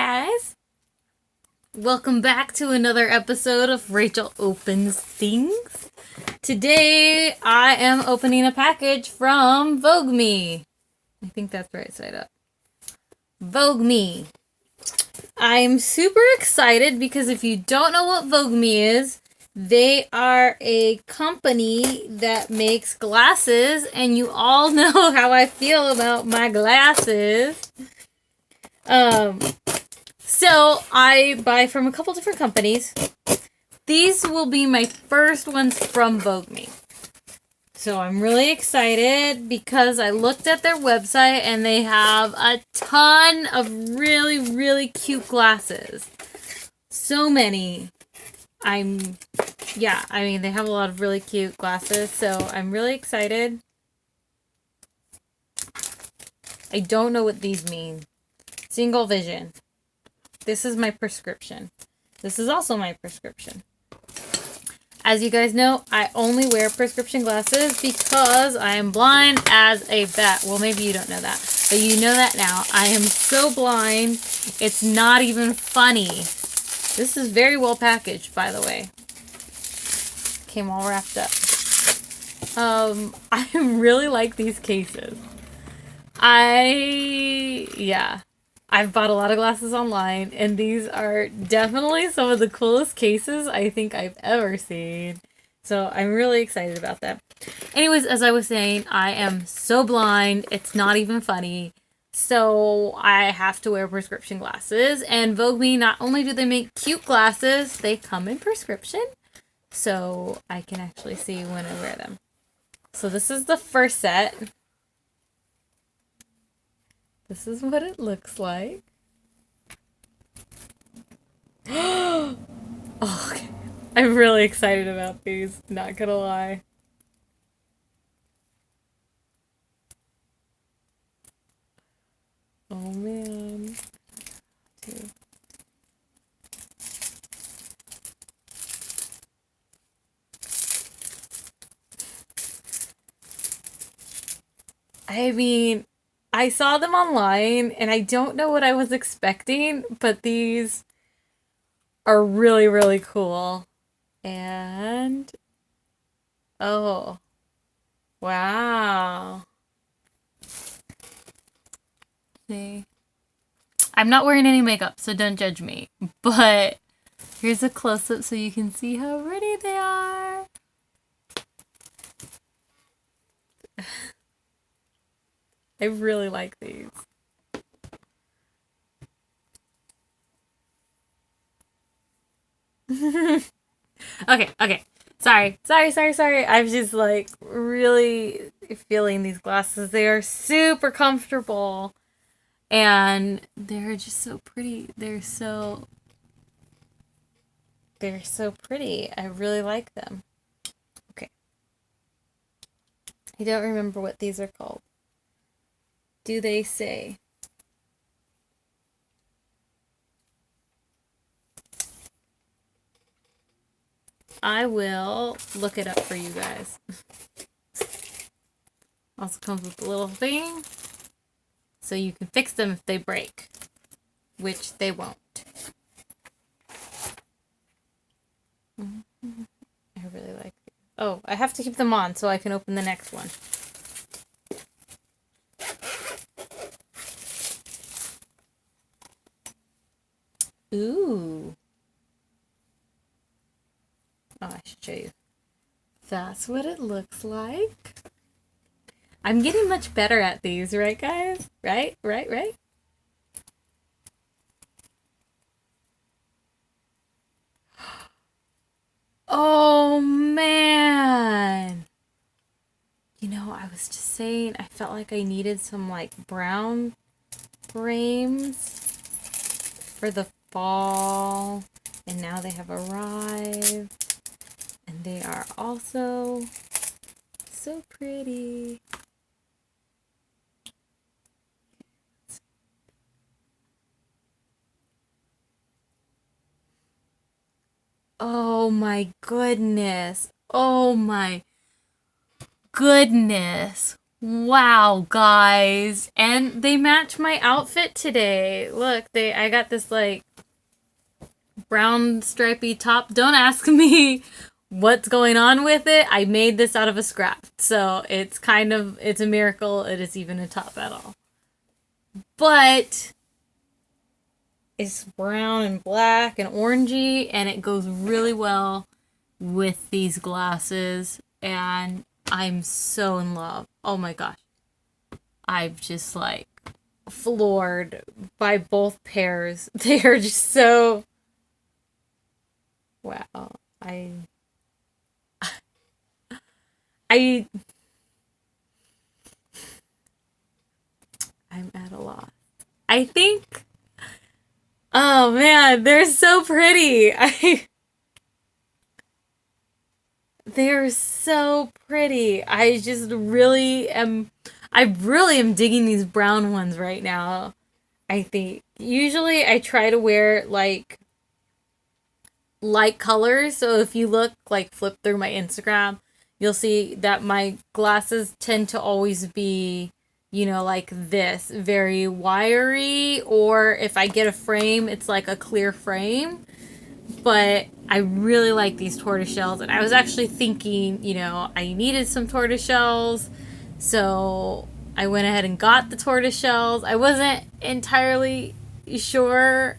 guys! Welcome back to another episode of Rachel Opens Things. Today I am opening a package from Voogue Me. I think that's right side up. Voogue Me. I'm super excited because if you don't know what Voogue Me is, they are a company that makes glasses, and you all know how I feel about my glasses. So I buy from a couple different companies. These will be my first ones from Voogue Me. So I'm really excited because I looked at their website and they have a ton of really, really cute glasses. So many. They have a lot of really cute glasses, so I'm really excited. I don't know what these mean. Single vision. This is my prescription. This is also my prescription. As you guys know, I only wear prescription glasses because I am blind as a bat. Well, maybe you don't know that, but you know that now. I am so blind, it's not even funny. This is very well packaged, by the way. Came all wrapped up. I really like these cases. I've bought a lot of glasses online, and these are definitely some of the coolest cases I think I've ever seen. So I'm really excited about that. Anyways, as I was saying, I am so blind, it's not even funny. So I have to wear prescription glasses. And Voogue Me, not only do they make cute glasses, they come in prescription. So I can actually see when I wear them. So this is the first set. This is what it looks like. Oh, okay. I'm really excited about these, not gonna lie. Oh man. I saw them online, and I don't know what I was expecting, but these are really, really cool. And, oh, wow. See? I'm not wearing any makeup, so don't judge me. But here's a close-up so you can see how pretty they are. I really like these. Okay. Sorry. I'm just like really feeling these glasses. They are super comfortable. And they're just so pretty. They're so pretty. I really like them. Okay. I don't remember what these are called. Do they say? I will look it up for you guys. Also comes with a little thing, so you can fix them if they break, which they won't. I really like these. Oh, I have to keep them on so I can open the next one. Ooh. Oh, I should show you. That's what it looks like. I'm getting much better at these, right, guys? Right? Oh, man. You know, I was just saying, I felt like I needed some, like, brown frames for the fall. And now they have arrived. And they are also so pretty. Oh my goodness. Oh my goodness. Wow, guys. And they match my outfit today. Look, I got this like brown stripy top. Don't ask me what's going on with it. I made this out of a scrap. So it's a miracle it is even a top at all. But it's brown and black and orangey, and it goes really well with these glasses, and I'm so in love. Oh my gosh. I'm just like floored by both pairs. They are just so wow. I I'm at a loss. I think oh man, they're so pretty. They're so pretty. I really am digging these brown ones right now. I think usually I try to wear like light colors. So if you look like flip through my Instagram, you'll see that my glasses tend to always be, like this, very wiry, or if I get a frame, it's like a clear frame. But I really like these tortoiseshells, and I was actually thinking, I needed some tortoiseshells, so I went ahead and got the tortoiseshells. I wasn't entirely sure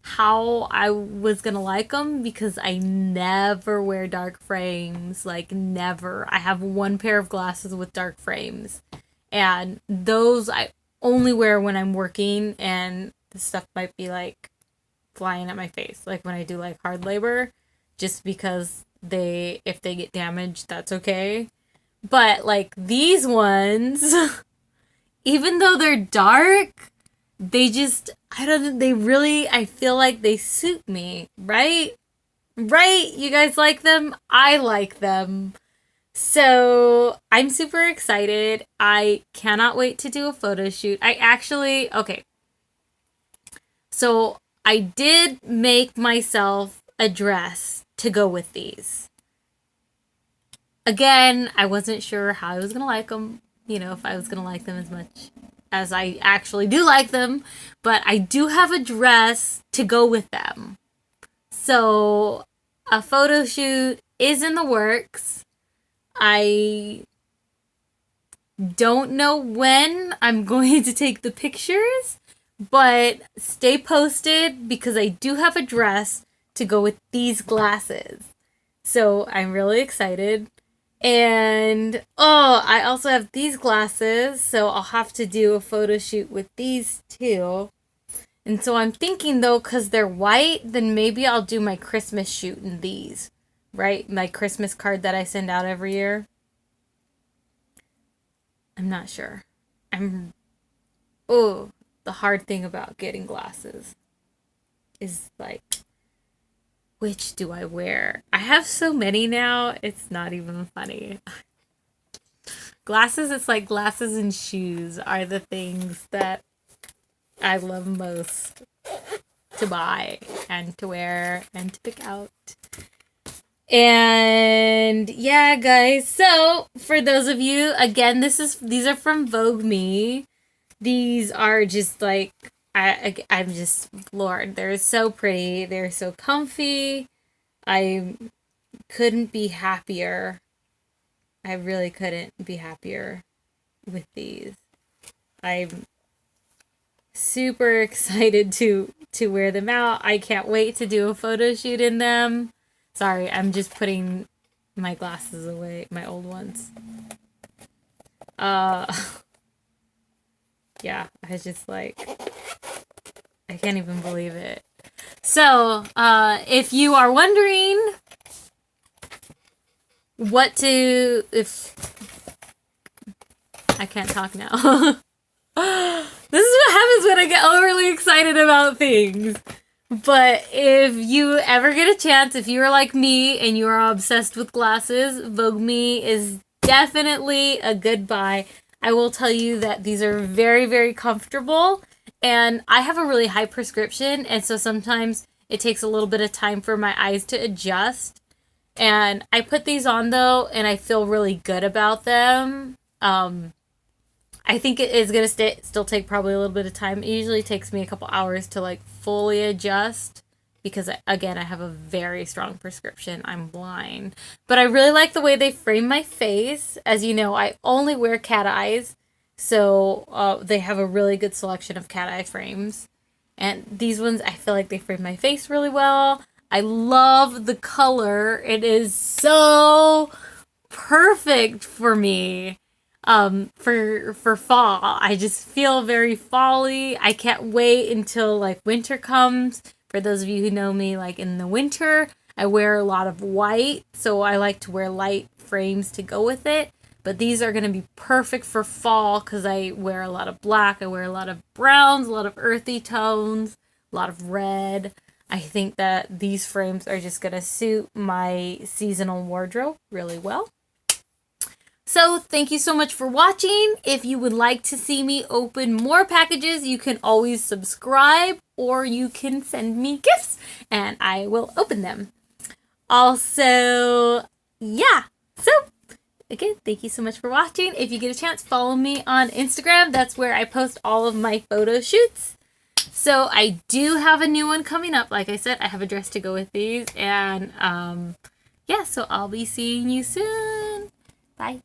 how I was gonna like them because I never wear dark frames, like never. I have one pair of glasses with dark frames, and those I only wear when I'm working, and the stuff might be like flying at my face, like when I do like hard labor, just because if they get damaged, that's okay. But like these ones, even though they're dark, they just, I don't know, I feel like they suit me, right? Right? You guys like them? I like them. So I'm super excited. I cannot wait to do a photo shoot. Okay. So I did make myself a dress to go with these. Again, I wasn't sure how I was going to like them, if I was going to like them as much as I actually do like them, but I do have a dress to go with them. So a photo shoot is in the works. I don't know when I'm going to take the pictures, but stay posted because I do have a dress to go with these glasses. So I'm really excited. And I also have these glasses, so I'll have to do a photo shoot with these too. And so I'm thinking though, because they're white, then maybe I'll do my Christmas shoot in these, right? My Christmas card that I send out every year. I'm not sure. The hard thing about getting glasses is like, which do I wear? I have so many now, it's not even funny. Glasses, it's like glasses and shoes are the things that I love most to buy and to wear and to pick out. And yeah, guys, so for those of you, again, these are from Vogue Me. These are just like, I'm just floored. They're so pretty. They're so comfy. I couldn't be happier. I really couldn't be happier with these. I'm super excited to wear them out. I can't wait to do a photo shoot in them. Sorry, I'm just putting my glasses away, my old ones. Yeah, I was just like, I can't even believe it. So, if you are wondering if I can't talk now. This is what happens when I get overly excited about things. But if you ever get a chance, if you're like me and you are obsessed with glasses, Vogue Me is definitely a good buy. I will tell you that these are very, very comfortable. And I have a really high prescription, and so sometimes it takes a little bit of time for my eyes to adjust. And I put these on, though, and I feel really good about them. I think it is going to still take probably a little bit of time. It usually takes me a couple hours to like fully adjust because, again, I have a very strong prescription. I'm blind. But I really like the way they frame my face. As you know, I only wear cat eyes. So they have a really good selection of cat eye frames. And these ones, I feel like they frame my face really well. I love the color. It is so perfect for me. For fall. I just feel very fall-y. I can't wait until like winter comes. For those of you who know me, like in the winter, I wear a lot of white, so I like to wear light frames to go with it. But these are going to be perfect for fall because I wear a lot of black, I wear a lot of browns, a lot of earthy tones, a lot of red. I think that these frames are just going to suit my seasonal wardrobe really well. So thank you so much for watching. If you would like to see me open more packages, you can always subscribe or you can send me gifts and I will open them. Also, yeah. So again, thank you so much for watching. If you get a chance, follow me on Instagram. That's where I post all of my photo shoots. So I do have a new one coming up. Like I said, I have a dress to go with these. And yeah, so I'll be seeing you soon. Bye.